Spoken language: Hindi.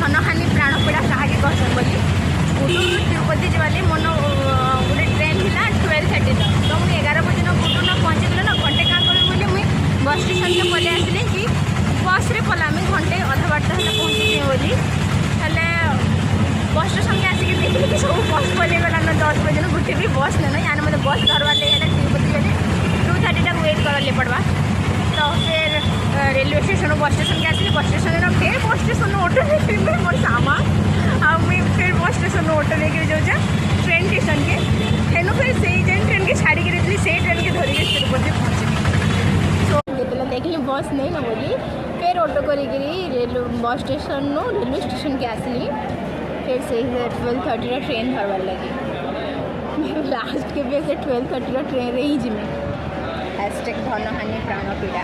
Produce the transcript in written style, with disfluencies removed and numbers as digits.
धनहानि प्राणपीड़ा क्या कहते बोली गुडूर तिरुपति जावाले मन गोटे ट्रेन था 12:30 तो मुझे 11 बजे गुडूर पहुँचीगल ना घंटे क्या करी बोली मुझे बस स्टेशन के पलि आसली कि बस रे पला घंटे अधा बाट पहुँची बोली हेले बस स्टेशन के आसिक देखिए कि सब बस पलैगला 10 बजे गोटे भी बस नहीं यानी मतलब बस धरवार लगे तिरुपति गले 2:30 वेट कर पड़वा तो फिर रेलवे स्टेशन बस स्टेशन के आसली बस स्टेशन फिर बस स्टेशन ऑटो लेकर मोर सामान मुझे फिर बस स्टेशन ऑटो लेकर जाऊँ ट्रेन स्टेशन के हेनु फिर से ट्रेन के छाड़ी से ट्रेन के धरिक तिरुपति पहुँचली तो जो देखली बस नहीं ना बोली फिर ऑटो करी बस स्टेशन रेलवे स्टेशन के आसली फिर से 12:30 ट्रेन धरवार लगी लास्ट के भी 12:30 ट्रेन रे ही जिमी #धनहानि प्राणपीड़ा।